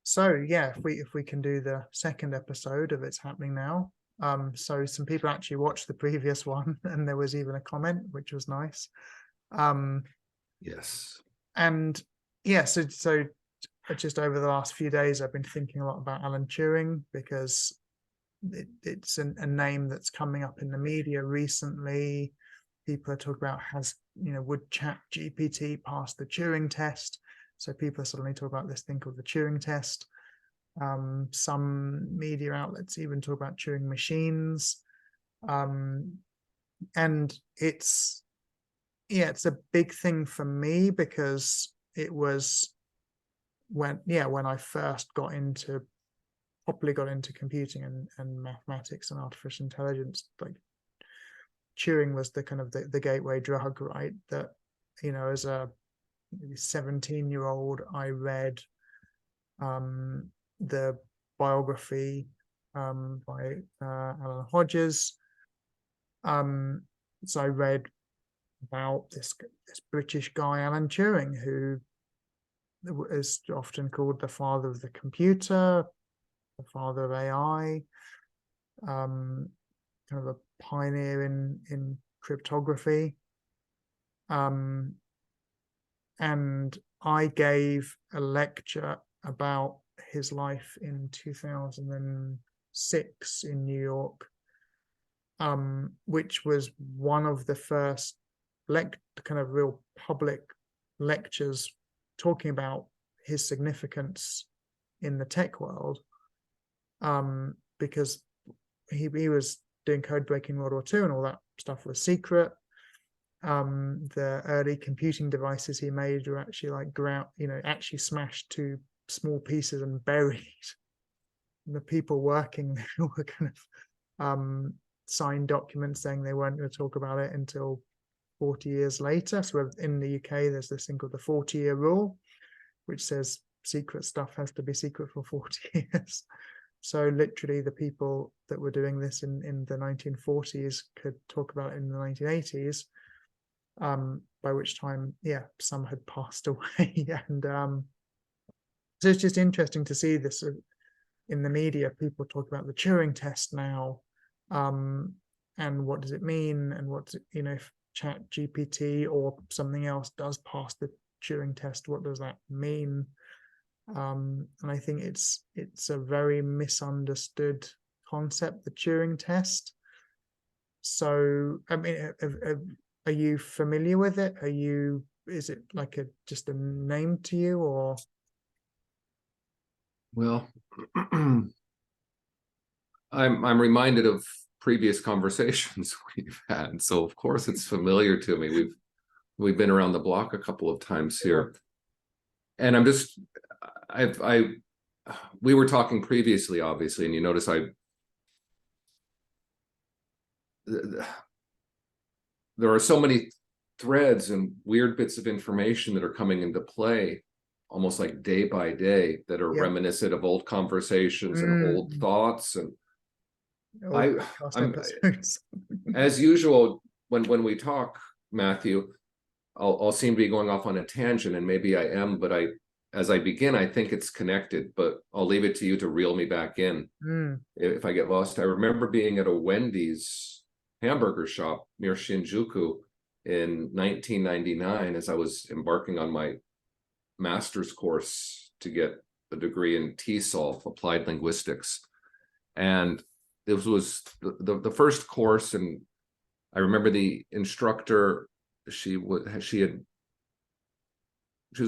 So yeah, if we can do the second episode of It's Happening Now. So some people actually watched the previous one, and there was even a comment, which was nice. Yes. And yeah, so just over the last few days, I've been thinking a lot about Alan Turing, because it's a name that's coming up in the media recently. People are talking about, would ChatGPT pass the Turing test? So people are suddenly talking about this thing called the Turing test. Some media outlets even talk about Turing machines. And it's a big thing for me, because it was when I first properly got into computing and mathematics and artificial intelligence. Like, Turing was the kind of the gateway drug, right? That, as a 17-year-old, I read the biography by Alan Hodges. So I read about this British guy, Alan Turing, who is often called the father of the computer, the father of AI, kind of a pioneer in cryptography. And I gave a lecture about his life in 2006 in New York, which was one of the first kind of real public lectures talking about his significance in the tech world, because he was doing code breaking World War II, and all that stuff was secret. The early computing devices he made were actually like actually smashed to small pieces and buried. The people working there were kind of signed documents saying they weren't going to talk about it until 40 years later. So in the UK, there's this thing called the 40-year rule, which says secret stuff has to be secret for 40 years. So literally the people that were doing this in the 1940s could talk about it in the 1980s, by which time, some had passed away. And so it's just interesting to see this in the media. People talk about the Turing test now, and what does it mean, and what's if ChatGPT or something else does pass the Turing test, what does that mean? And I think it's a very misunderstood concept, the Turing test. So, I mean, are you familiar with it? Is it like just a name to you, or? Well, I'm reminded of previous conversations we've had, so of course it's familiar to me. We've been around the block a couple of times here, and I'm just we were talking previously, obviously, and you notice there are so many threads and weird bits of information that are coming into play almost like day by day, that are reminiscent of old conversations and old thoughts. And I'm as usual, when we talk, Matthew, I'll seem to be going off on a tangent, and maybe I am, but as I begin, I think it's connected, but I'll leave it to you to reel me back in if I get lost. I remember being at a Wendy's hamburger shop near Shinjuku in 1999 as I was embarking on my master's course to get a degree in TESOL, applied linguistics. And this was the first course, and I remember the instructor, she was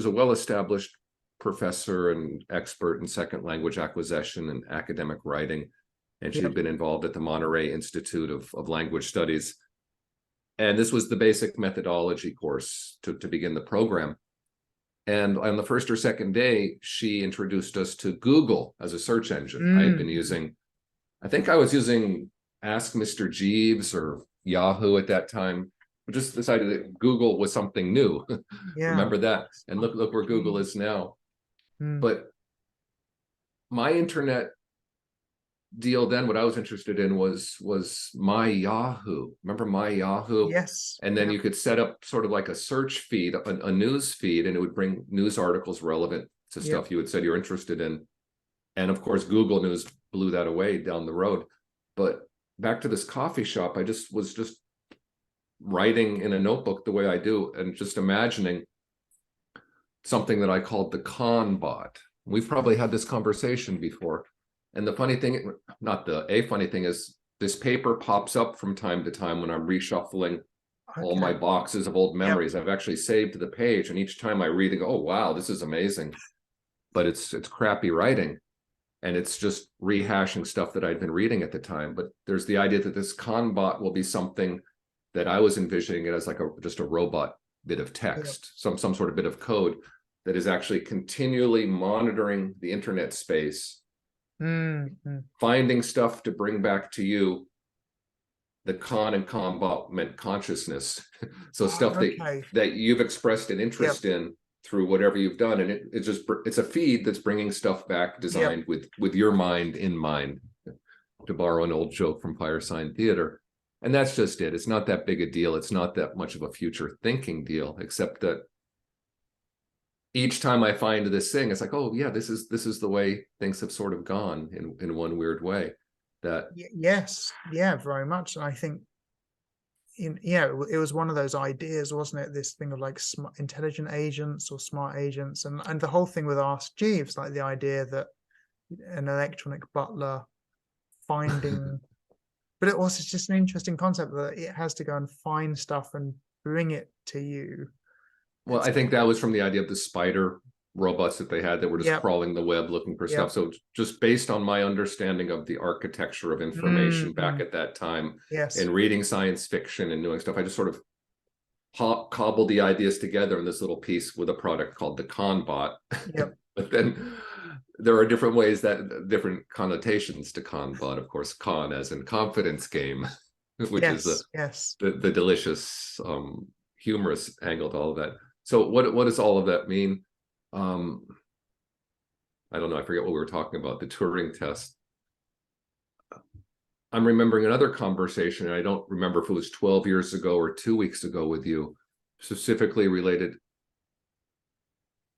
a well-established professor and expert in second language acquisition and academic writing, and she had been involved at the Monterey Institute of Language Studies. And this was the basic methodology course to begin the program. And on the first or second day, she introduced us to Google as a search engine. I had been using, I think I was using Ask Mr. Jeeves or Yahoo at that time. I just decided that Google was something new. Remember that? And look where Google is now. But my internet deal then, what I was interested in was My Yahoo. Remember My Yahoo? Yes. And then Yeah. you could set up sort of like a search feed, a news feed, and it would bring news articles relevant to Yep. stuff you had said you're interested in. And of course, Google News blew that away down the road. But back to this coffee shop, I was just writing in a notebook the way I do, and just imagining something that I called the con bot. We've probably had this conversation before. And the funny thing, not a funny thing, is this paper pops up from time to time when I'm reshuffling all my Okay. boxes of old Yep. memories. I've actually saved the page, and each time I read it, go, oh wow, this is amazing. But it's crappy writing, and it's just rehashing stuff that I'd been reading at the time. But there's the idea that this con bot will be something that I was envisioning it as like just a robot bit of text, Yep. some sort of bit of code that is actually continually monitoring the internet space, finding stuff to bring back to you. The con and con bot meant consciousness. So stuff Okay. that you've expressed an interest Yep. in through whatever you've done, and it's a feed that's bringing stuff back designed with your mind in mind, to borrow an old joke from Firesign Theater. And that's just it. It's not that big a deal. It's not that much of a future thinking deal, except that each time I find this thing, it's like, oh yeah, this is the way things have sort of gone in one weird way. That Yes, yeah, very much. And I think, it was one of those ideas, wasn't it? This thing of like intelligent agents or smart agents, and the whole thing with Ask Jeeves, like the idea that an electronic butler finding, but it was just an interesting concept that it has to go and find stuff and bring it to you. well, I think that was from the idea of the spider robots that they had that were just crawling the web looking for stuff. So just based on my understanding of the architecture of information back at that time, and reading science fiction and doing stuff, I just sort of cobbled the ideas together in this little piece with a product called the Conbot. But then there are different ways, that different connotations to Conbot. Of course, con as in confidence game, which is the delicious humorous angle to all of that. So what does all of that mean? I don't know, I forget what we were talking about, the Turing test. I'm remembering another conversation, and I don't remember if it was 12 years ago or 2 weeks ago with you, specifically related.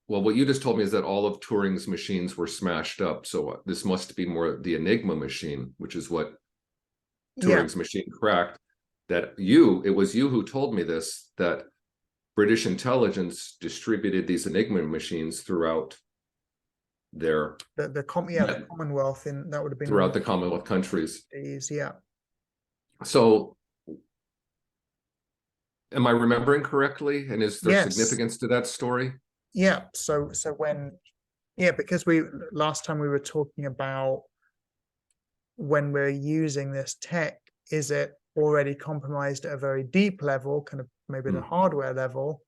Well, what you just told me is that all of Turing's machines were smashed up. So this must be more the Enigma machine, which is what Turing's machine cracked. It was you who told me this, that British intelligence distributed these Enigma machines throughout their the Commonwealth, in that would have been throughout the Commonwealth countries. So am I remembering correctly? And is there significance to that story? So when because last time we were talking about when we're using this tech, is it already compromised at a very deep level, kind of maybe at a hardware level?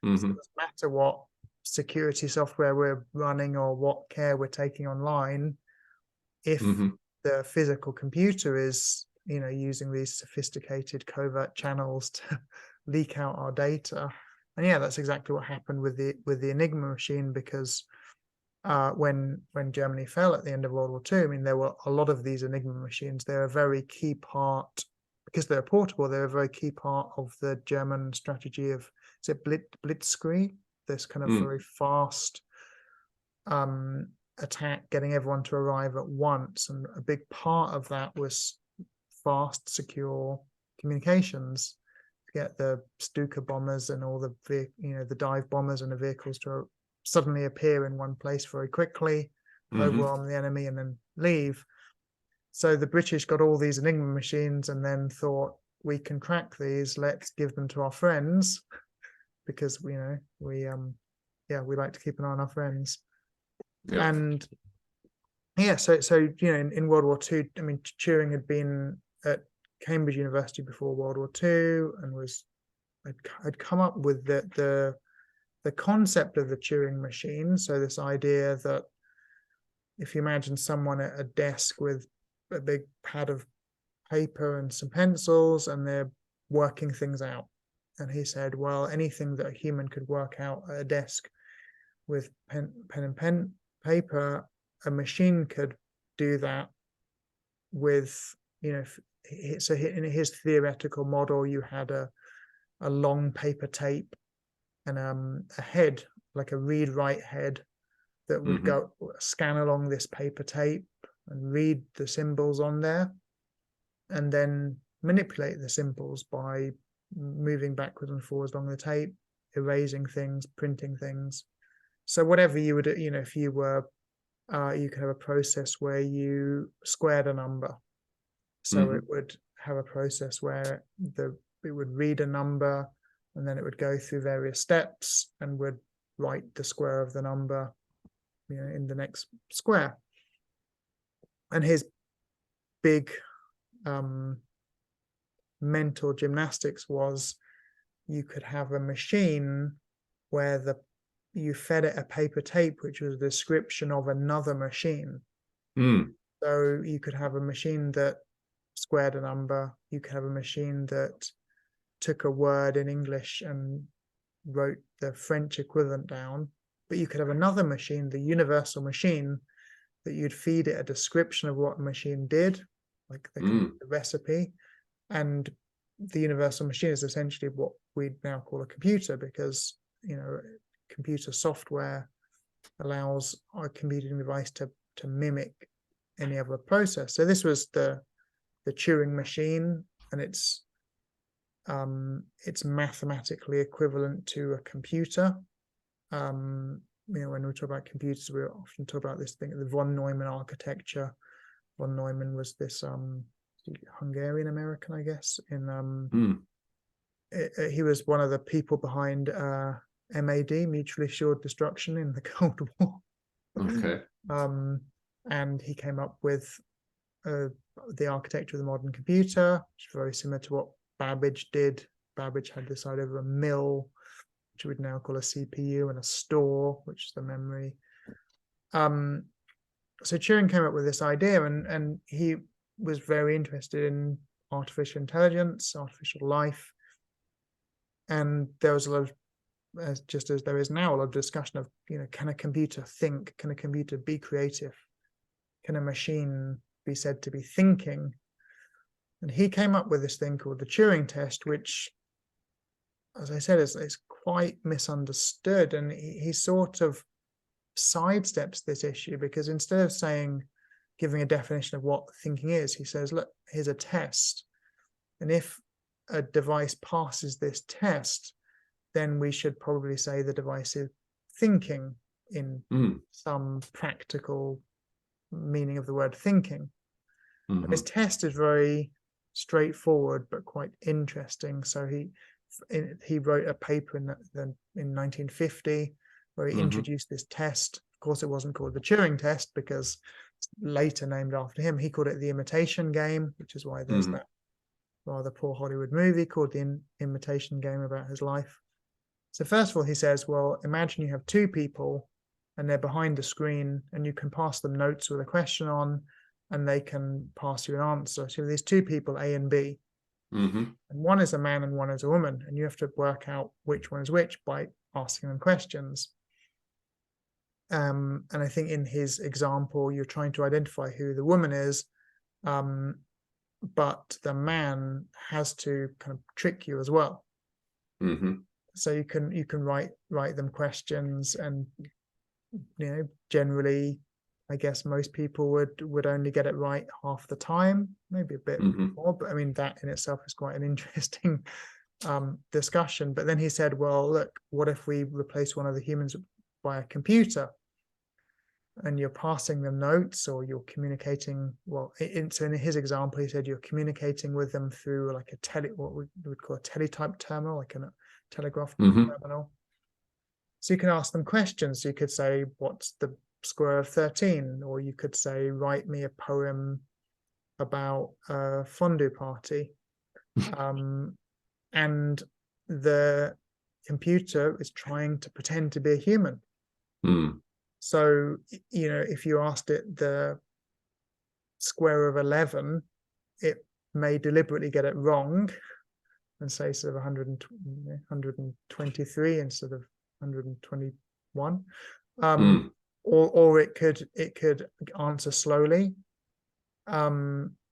So it doesn't matter what security software we're running or what care we're taking online, if the physical computer is using these sophisticated covert channels to leak out our data. And that's exactly what happened with the Enigma machine, because when Germany fell at the end of World War II, I mean, there were a lot of these Enigma machines. They're a very key part, because they're portable, they're a very key part of the German strategy of, is it Blitzkrieg? This kind of very fast attack, getting everyone to arrive at once. And a big part of that was fast, secure communications, to get the Stuka bombers and all the dive bombers and the vehicles to suddenly appear in one place very quickly, overwhelm the enemy, and then leave. So the British got all these Enigma machines and then thought, we can crack these, let's give them to our friends, because we like to keep an eye on our friends. And so in World War II, I mean, Turing had been at Cambridge University before World War II, and had come up with the concept of the Turing machine. So this idea that if you imagine someone at a desk with a big pad of paper and some pencils, and they're working things out. And he said, well, anything that a human could work out at a desk with pen and paper, a machine could do that with, so in his theoretical model, you had a long paper tape and a head, like a read-write head, that would go scan along this paper tape and read the symbols on there, and then manipulate the symbols by moving backwards and forwards along the tape, erasing things, printing things. So whatever you would, if you were, you could have a process where you squared a number. So it would have a process where it would read a number, and then it would go through various steps and would write the square of the number, in the next square. And his big mental gymnastics was, you could have a machine where you fed it a paper tape, which was a description of another machine. So you could have a machine that squared a number. You could have a machine that took a word in English and wrote the French equivalent down. But you could have another machine, the universal machine, that you'd feed it a description of what the machine did, like the recipe. And the universal machine is essentially what we now call a computer, because computer software allows our computing device to mimic any other process. So this was the Turing machine, and it's mathematically equivalent to a computer. When we talk about computers, we often talk about this thing, the von Neumann architecture. Von Neumann was this Hungarian American, I guess. He was one of the people behind MAD, mutually assured destruction, in the Cold War. Okay. And he came up with the architecture of the modern computer, which is very similar to what Babbage did. Babbage had this idea of a mill, which we would now call a CPU, and a store, which is the memory. So Turing came up with this idea, and he was very interested in artificial intelligence, artificial life. And there was a lot of, just as there is now, a lot of discussion of, can a computer think? Can a computer be creative? Can a machine be said to be thinking? And he came up with this thing called the Turing Test, which, as I said, is quite misunderstood. And he sort of sidesteps this issue, because instead of giving a definition of what thinking is, he says, look, here's a test. And if a device passes this test, then we should probably say the device is thinking in some practical meaning of the word thinking. His test is very straightforward but quite interesting. So he wrote a paper in 1950 where he introduced this test. Of course, it wasn't called the Turing Test because it's later named after him. He called it the Imitation Game, which is why there's that rather poor Hollywood movie called The Imitation Game about his life. So first of all, he says, well, imagine you have two people and they're behind the screen, and you can pass them notes with a question on, and they can pass you an answer. So there's two people, A and B, and one is a man and one is a woman, and you have to work out which one is which by asking them questions. And I think in his example, you're trying to identify who the woman is, but the man has to kind of trick you as well. So you can write them questions, and generally, I guess most people would only get it right half the time, maybe a bit more. But I mean, that in itself is quite an interesting discussion. But then he said, well, look, what if we replace one of the humans by a computer? And you're passing them notes, or you're communicating. Well, so in his example, he said you're communicating with them through like what we would call a teletype terminal, like a telegraph terminal. So you can ask them questions. So you could say, what's the square of 13? Or you could say, write me a poem about a fondue party. And the computer is trying to pretend to be a human. So, if you asked it the square of 11, it may deliberately get it wrong and say sort of 123 instead of 121. Or it could answer slowly.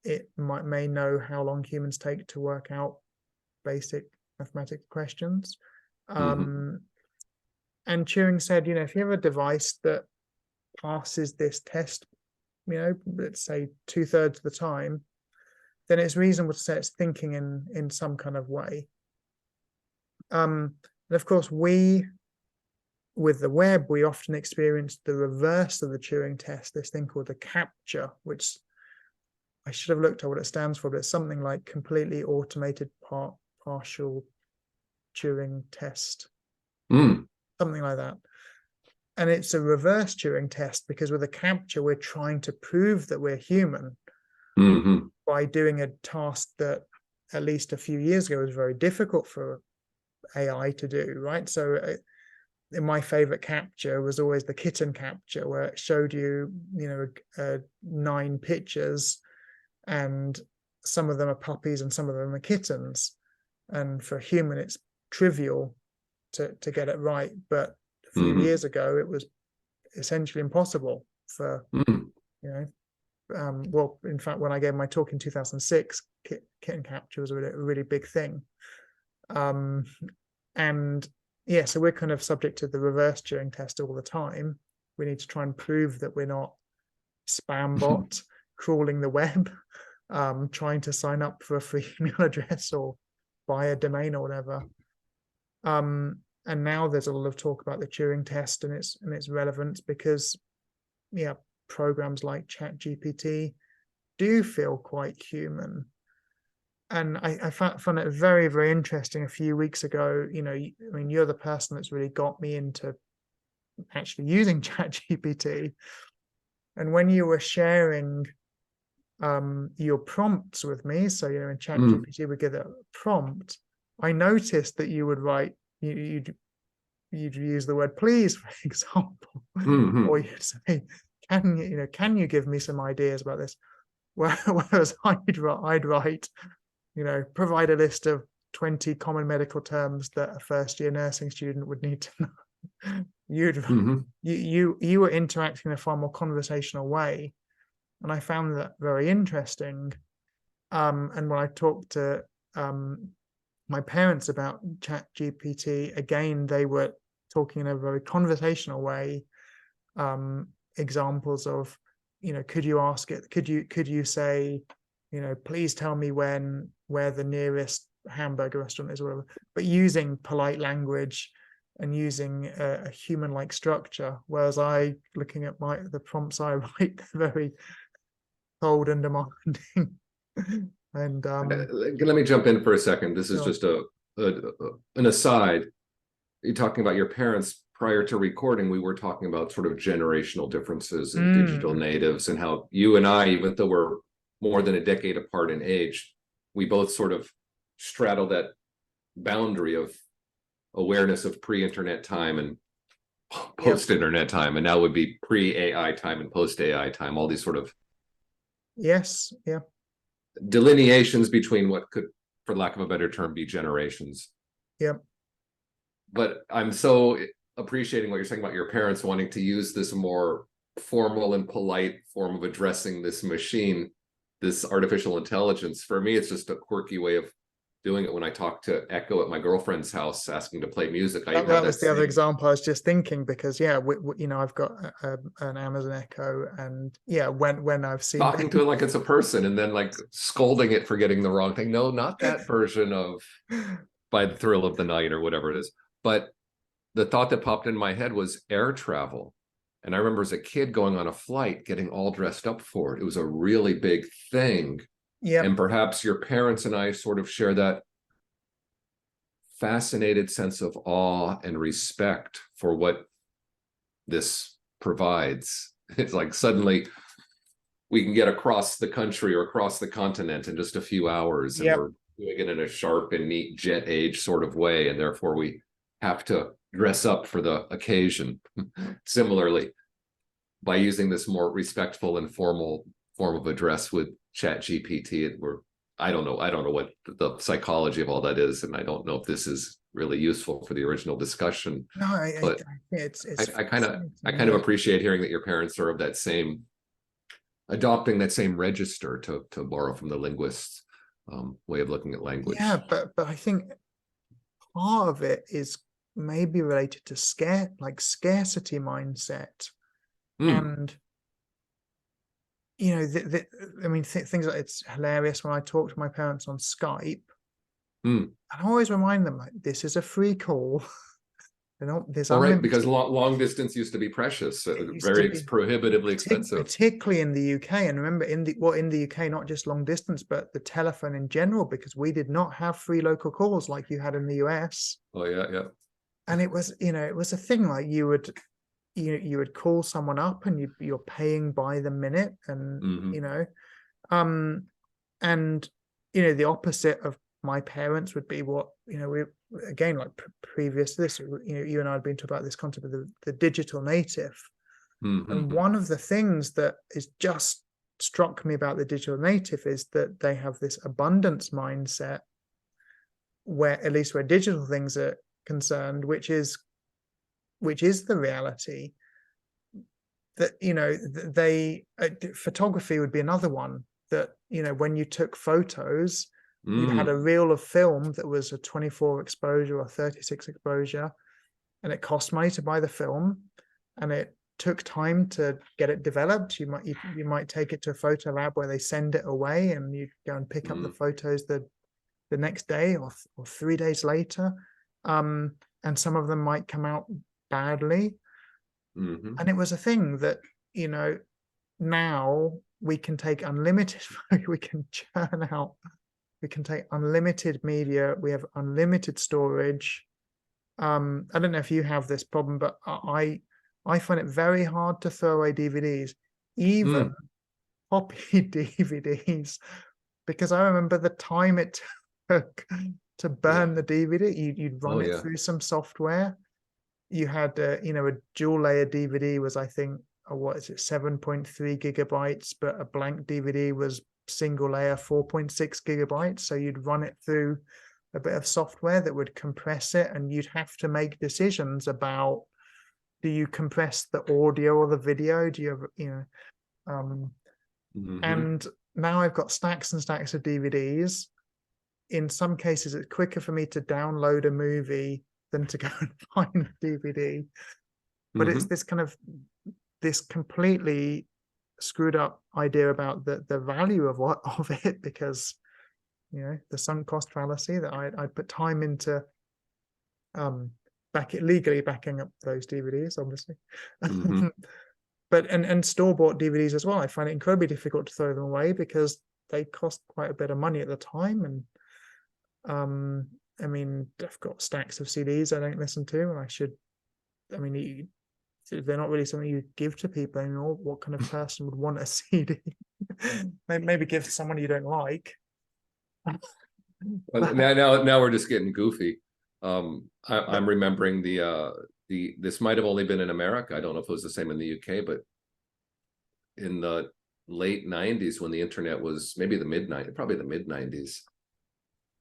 it may know how long humans take to work out basic mathematical questions. And Turing said, if you have a device that passes this test, let's say 2/3 of the time, then it's reasonable to say it's thinking in some kind of way. And of course, with the web, we often experience the reverse of the Turing test, this thing called the CAPTCHA, which I should have looked at what it stands for, but it's something like completely automated partial Turing test, something like that. And it's a reverse Turing test because with a CAPTCHA, we're trying to prove that we're human by doing a task that at least a few years ago was very difficult for AI to do, right? So in my favorite CAPTCHA was always the kitten CAPTCHA, where it showed you, 9 pictures, and some of them are puppies and some of them are kittens. And for a human, it's trivial to get it right. But a few years ago, it was essentially impossible for, well, in fact, when I gave my talk in 2006, kitten CAPTCHA was a really big thing. And yeah, so we're kind of subject to the reverse Turing test all the time. We need to try and prove that we're not spam bot crawling the web, trying to sign up for a free email address or buy a domain or whatever. And now there's a lot of talk about the Turing test and its relevance because, programs like ChatGPT do feel quite human. And I found it very, very interesting a few weeks ago. You're the person that's really got me into actually using ChatGPT. And when you were sharing your prompts with me, so in ChatGPT would get a prompt, I noticed that you would write, you'd use the word please, for example, or you'd say, can you give me some ideas about this? Whereas I'd write, provide a list of 20 common medical terms that a first-year nursing student would need to know. You were interacting in a far more conversational way, and I found that very interesting. And when I talked to my parents about ChatGPT, again, they were talking in a very conversational way. Examples of, could you ask it? Could you say, please tell me where the nearest hamburger restaurant is, or whatever, but using polite language and using a human-like structure. Whereas I, looking at the prompts I write, very cold and demanding. And let me jump in for a second. This is just an aside. You're talking about your parents. Prior to recording, we were talking about sort of generational differences in digital natives, and how you and I, even though we're more than a decade apart in age, we both sort of straddle that boundary of awareness of pre-internet time and post-internet time, and now would be pre-AI time and post-AI time, all these sort of delineations between what could, for lack of a better term, be generations. But I'm so appreciating what you're saying about your parents wanting to use this more formal and polite form of addressing this machine, this artificial intelligence. For me, it's just a quirky way of doing it when I talk to Echo at my girlfriend's house asking to play music. That was the other example I was just thinking, because I've got an Amazon Echo, and when I've seen talking to it like it's a person, and then like scolding it for getting the wrong thing. No, not that version of By the Thrill of the Night or whatever it is. But the thought that popped in my head was air travel. And I remember as a kid going on a flight, getting all dressed up for it. It was a really big thing. And perhaps your parents and I sort of share that fascinated sense of awe and respect for what this provides. It's like suddenly we can get across the country or across the continent in just a few hours, and we're doing it in a sharp and neat jet age sort of way, and therefore we have to dress up for the occasion. Similarly, by using this more respectful and formal form of address with ChatGPT, I don't know what the psychology of all that is, and I don't know if this is really useful for the original discussion. No, I kind of appreciate hearing that your parents are of that same adopting that same register, to borrow from the linguist's way of looking at language. Yeah, but I think part of it is maybe related to scarcity mindset. And you know, I mean, things like, it's hilarious when I talk to my parents on Skype. I always remind them, like, this is a free call. There's All right, unlimited. because long distance used to be precious, prohibitively expensive, particularly in the UK. And remember, in the UK, not just long distance, but the telephone in general, because we did not have free local calls like you had in the US. Oh yeah, yeah. And it was, you know, it was a thing, like you would call someone up and you're paying by the minute, and you know, and you know, the opposite of my parents would be what, you know, we, again, like previous to this, you know, you and I had been talking about this concept of the digital native. And one of the things that is just struck me about the digital native is that they have this abundance mindset, where, at least where digital things are concerned, which is the reality. That, you know, they photography would be another one, that, you know, when you took photos, you had a reel of film that was a 24 exposure or 36 exposure, and it cost money to buy the film, and it took time to get it developed. You might take it to a photo lab where they send it away, and you go and pick up the photos the next day or 3 days later, and some of them might come out badly. And it was a thing that, you know, now we can take unlimited, we can churn out, we can take unlimited media, we have unlimited storage. I don't know if you have this problem, but I find it very hard to throw away DVDs, even copy DVDs, because I remember the time it took to burn the DVD. You'd run it through some software. You had, you know, a dual layer DVD was, I think, what is it, 7.3 gigabytes, but a blank DVD was single layer 4.6 gigabytes. So you'd run it through a bit of software that would compress it, and you'd have to make decisions about, do you compress the audio or the video? Do you have, you know, and now I've got stacks and stacks of DVDs. In some cases, it's quicker for me to download a movie than to go and find a DVD. But it's this kind of, this completely screwed up idea about the value of it, because, you know, the sunk cost fallacy, that I'd put time into legally backing up those DVDs, obviously. But and store-bought DVDs as well, I find it incredibly difficult to throw them away, because they cost quite a bit of money at the time. And I mean, I've got stacks of CDs I don't listen to, and I should. I mean, they're not really something you give to people anymore. What kind of person would want a CD? Maybe give to someone you don't like. Now we're just getting goofy. I'm remembering this might have only been in America. I don't know if it was the same in the UK, but in the late 90s, when the internet was, maybe probably the mid 90s,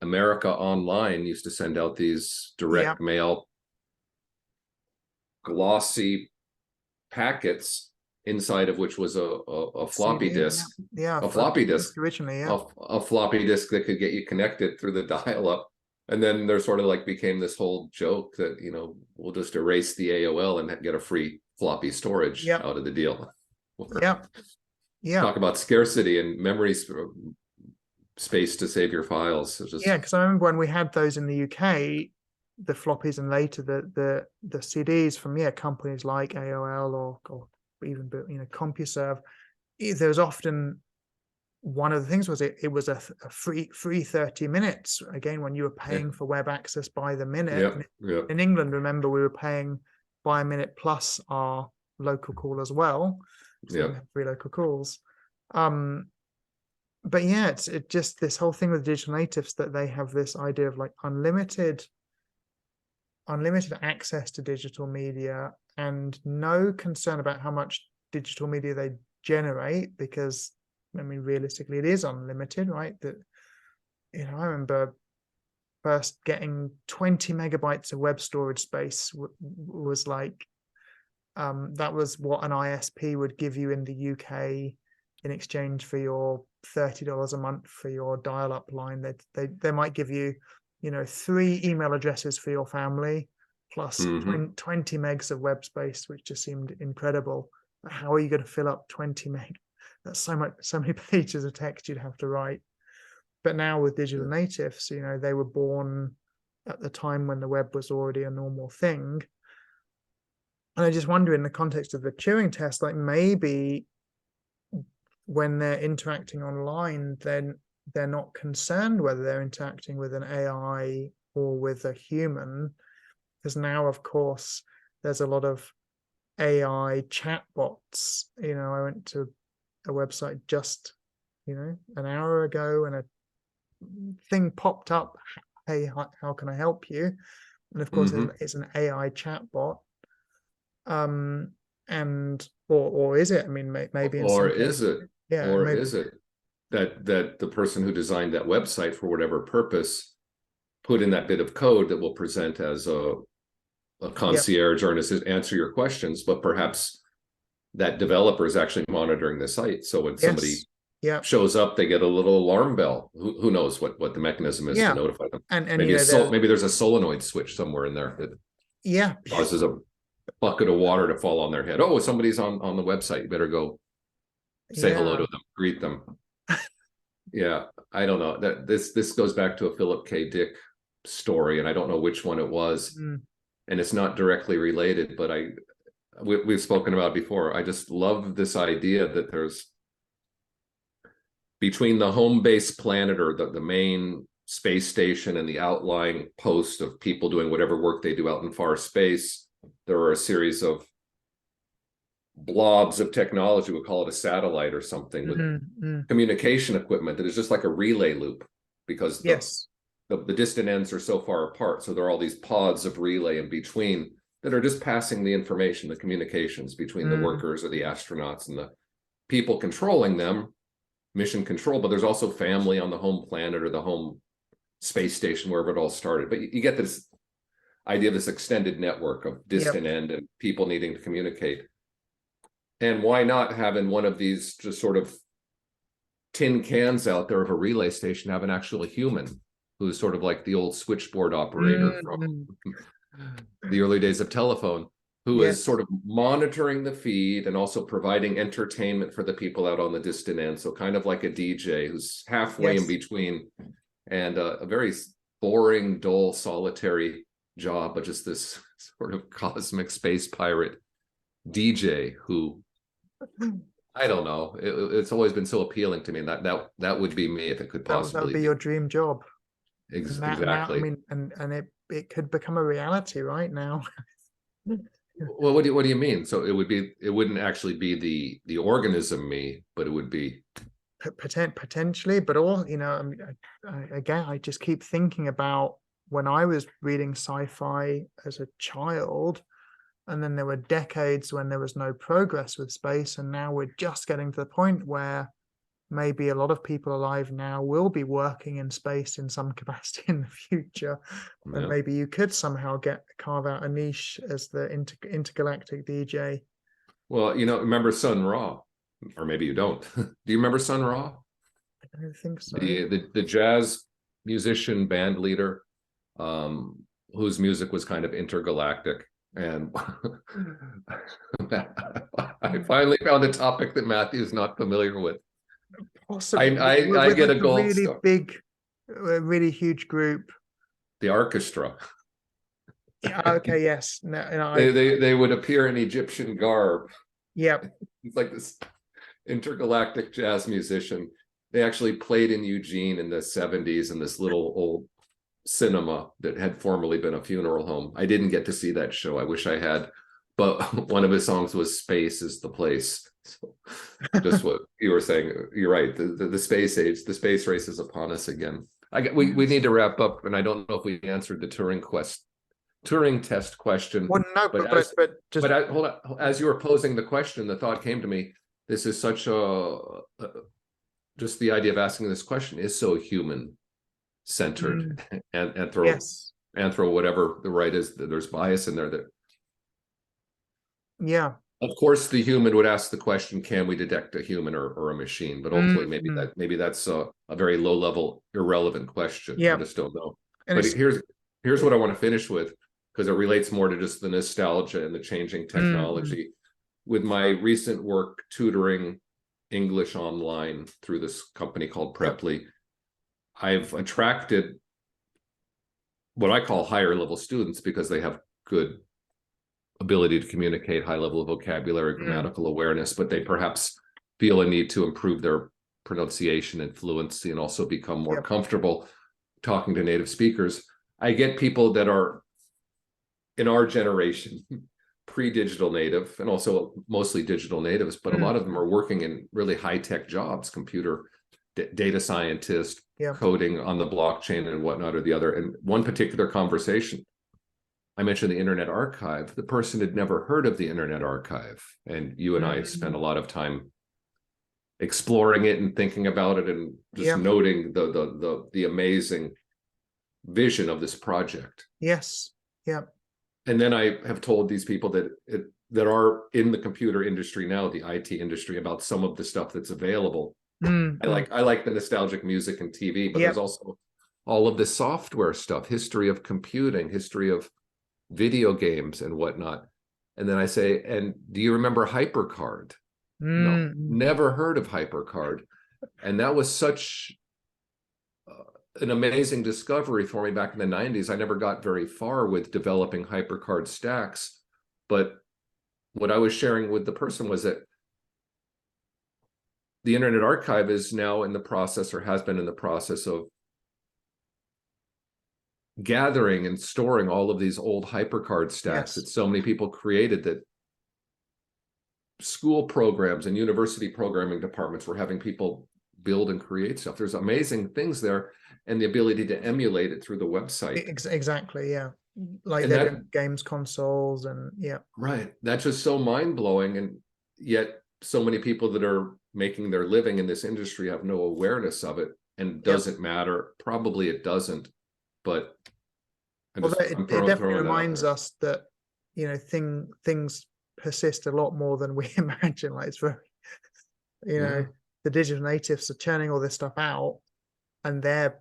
America Online used to send out these direct mail glossy packets, inside of which was a floppy disk. A floppy disk originally, a floppy disk that could get you connected through the dial-up. And then there sort of like became this whole joke that, you know, we'll just erase the AOL and get a free floppy storage out of the deal. Talk about scarcity and memory space to save your files. Because I remember when we had those in the UK, the floppies, and later the CDs from companies like AOL or even, you know, CompuServe. There was often, one of the things was it was a free 30 minutes, again, when you were paying for web access by the minute. In England, remember, we were paying by a minute plus our local call as well. So we have free local calls. But it's just this whole thing with digital natives, that they have this idea of like unlimited access to digital media, and no concern about how much digital media they generate, because, I mean, realistically, it is unlimited, right? That, you know, I remember first getting 20 megabytes of web storage space was like, that was what an ISP would give you in the UK. in exchange for your $30 a month for your dial-up line. They might give you, 3 email addresses for your family plus 20 megs of web space, which just seemed incredible. But how are you going to fill up 20 meg? That's so many pages of text you'd have to write. But now with digital natives, they were born at the time when the web was already a normal thing. And I just wonder, in the context of the Turing test, like maybe when they're interacting online, then they're not concerned whether they're interacting with an AI or with a human, because now, of course, there's a lot of AI chatbots. I went to a website just, an hour ago, and a thing popped up, hey, how can I help you? And of course, it's an AI chatbot. And or is it? I mean, maybe in or some is cases, it yeah, or maybe, is it that the person who designed that website for whatever purpose put in that bit of code that will present as a concierge or an assist, answer your questions, but perhaps that developer is actually monitoring the site, so when somebody shows up, they get a little alarm bell. Who knows what the mechanism is to notify them? And maybe maybe there's a solenoid switch somewhere in there that causes a bucket of water to fall on their head. Oh, somebody's on the website, you better go say hello to them, greet them. Yeah, I don't know, that this goes back to a Philip K. Dick story, and I don't know which one it was, and it's not directly related, but we've spoken about it before. I just love this idea that there's, between the home base planet or the main space station and the outlying post of people doing whatever work they do out in far space, there are a series of blobs of technology, we'll call it a satellite or something, with communication equipment that is just like a relay loop, because the distant ends are so far apart. So there are all these pods of relay in between that are just passing the information, the communications between the workers or the astronauts and the people controlling them, mission control. But there's also family on the home planet or the home space station, wherever it all started. But you get this idea of this extended network of distant end and people needing to communicate. And why not have in one of these just sort of tin cans out there of a relay station have an actual human who's sort of like the old switchboard operator from the early days of telephone, who is sort of monitoring the feed and also providing entertainment for the people out on the distant end. So kind of like a DJ who's halfway in between, and a very boring, dull, solitary job, but just this sort of cosmic space pirate DJ who, I don't know, it's always been so appealing to me. That would be me if it could possibly that would be your dream job. Exactly. Now, I mean, and it could become a reality right now. Well, what do you mean? So it wouldn't actually be the organism me, but it would be potentially. But all, again, I just keep thinking about when I was reading sci-fi as a child, and then there were decades when there was no progress with space, and now we're just getting to the point where maybe a lot of people alive now will be working in space in some capacity in the future. And maybe you could somehow carve out a niche as the intergalactic DJ. Well, remember Sun Ra, or maybe you don't. Do you remember Sun Ra? I don't think so. The jazz musician, band leader, whose music was kind of intergalactic. And I finally found a topic that Matthew is not familiar with. Possibly. I get a gold really star. Big, really huge group. The orchestra. Okay. Yes. No, they would appear in Egyptian garb. Yep. It's like this intergalactic jazz musician. They actually played in Eugene in the 70s in this little old cinema that had formerly been a funeral home. I didn't get to see that show. I wish I had. But one of his songs was "Space is the Place." So just what you were saying, you're right. The space age, the space race is upon us again. We need to wrap up, and I don't know if we answered the Turing test question. Well, no, but hold on. As you were posing the question, the thought came to me. This is such just the idea of asking this question is so human centered, and throw whatever the right is. There's bias in there that. Yeah, Of course, the human would ask the question, can we detect a human or a machine? But ultimately, maybe that's a very low level, irrelevant question. I Yeah. just don't know. And But here's what I want to finish with, because it relates more to just the nostalgia and the changing technology. With my recent work tutoring English online through this company called Preply, I've attracted what I call higher level students because they have good ability to communicate, high level of vocabulary, grammatical awareness, but they perhaps feel a need to improve their pronunciation and fluency and also become more comfortable talking to native speakers. I get people that are in our generation, pre-digital native, and also mostly digital natives, but a lot of them are working in really high-tech jobs, computer data scientist, coding on the blockchain and whatnot or the other. And one particular conversation, I mentioned the Internet Archive. The person had never heard of the Internet Archive. And you and I spent a lot of time exploring it and thinking about it and just noting the amazing vision of this project. Yes. Yeah. And then I have told these people that are in the computer industry now, the IT industry, about some of the stuff that's available. I like the nostalgic music and TV, but there's also all of the software stuff, history of computing, history of video games and whatnot. And then I say, and do you remember HyperCard? No, never heard of HyperCard. And that was such an amazing discovery for me back in the 90s. I never got very far with developing HyperCard stacks, but what I was sharing with the person was that the Internet Archive is now in the process, or has been in the process, of gathering and storing all of these old HyperCard stacks that so many people created, that school programs and university programming departments were having people build and create stuff. There's amazing things there, and the ability to emulate it through the website. Exactly, yeah. Like they're doing games consoles and Right. That's just so mind-blowing, and yet so many people that are making their living in this industry have no awareness of it, and doesn't matter. Probably it doesn't, but it definitely reminds us that, you know, things persist a lot more than we imagine. Like, it's very, you know, the digital natives are churning all this stuff out, and they're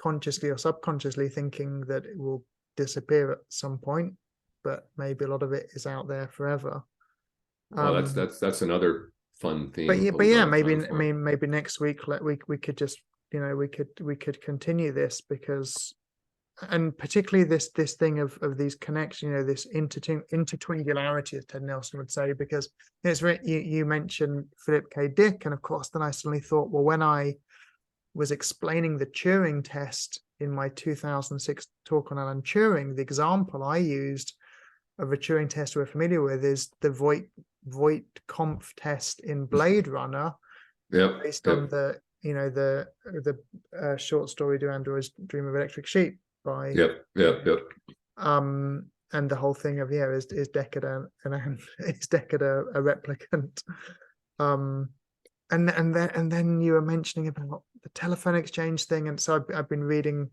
consciously or subconsciously thinking that it will disappear at some point, but maybe a lot of it is out there forever. Well, that's another fun theme. But yeah, maybe maybe next week we could just, you know, we could continue this, because, and particularly this thing of these connections, you know, this intertwingularity, as Ted Nelson would say, because it's you mentioned Philip K. Dick, and of course then I suddenly thought, well, when I was explaining the Turing test in my 2006 talk on Alan Turing, the example I used of a Turing test we're familiar with is the Voight-Kampff test in Blade Runner, based on the, you know, the short story "Do Androids Dream of Electric Sheep" by and the whole thing of is Deckard is Deckard a replicant, and then you were mentioning about the telephone exchange thing, and so I've been reading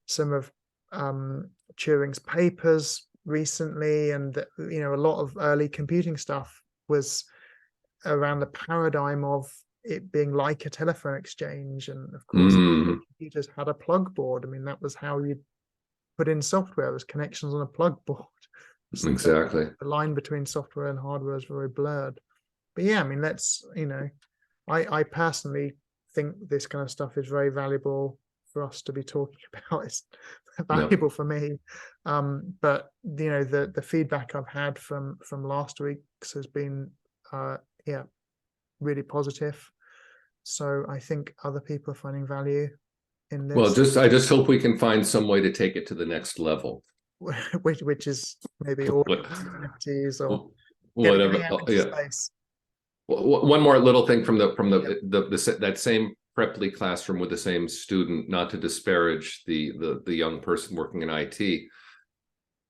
some of Turing's papers recently, and you know, a lot of early computing stuff was around the paradigm of it being like a telephone exchange, and of course computers had a plug board. I mean, that was how you put in software, was connections on a plug board. Exactly. The line between software and hardware is very blurred. But yeah, I mean, let's, you know, I personally think this kind of stuff is very valuable for us to be talking about. It's valuable for me, but you know, the feedback I've had from last week's has been really positive. So I think other people are finding value in this. Well, I just hope we can find some way to take it to the next level, which is maybe all NFTs or whatever. Space. One more little thing from that same Preply classroom with the same student, not to disparage the young person working in IT.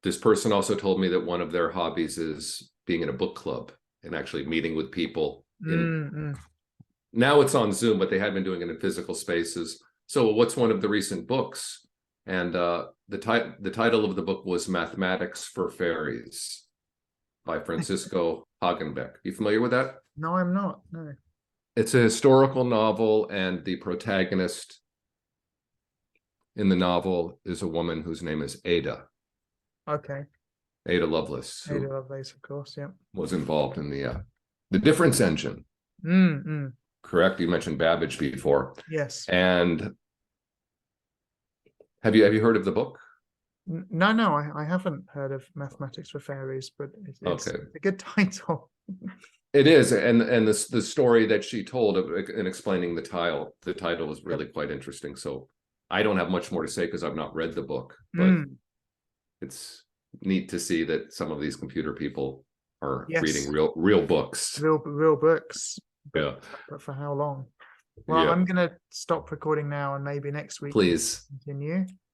This person also told me that one of their hobbies is being in a book club and actually meeting with people. Now it's on Zoom, but they had been doing it in physical spaces. So what's one of the recent books? And the title of the book was Mathematics for Fairies by Francisco Hagenbeck. You familiar with that? No, I'm not. No. It's a historical novel, and the protagonist in the novel is a woman whose name is Ada. Okay. Ada Lovelace, Ada who Lovelace, of course. Yeah. was involved in the difference engine. Correct? You mentioned Babbage before. Yes. And have you heard of the book? No, I haven't heard of Mathematics for Fairies, but it's Okay. a good title. It is, and the story that she told in explaining the title was really quite interesting. So I don't have much more to say because I've not read the book, but it's neat to see that some of these computer people are reading real books. Real books. Yeah. But for how long? Well, I'm going to stop recording now, and maybe next week please continue.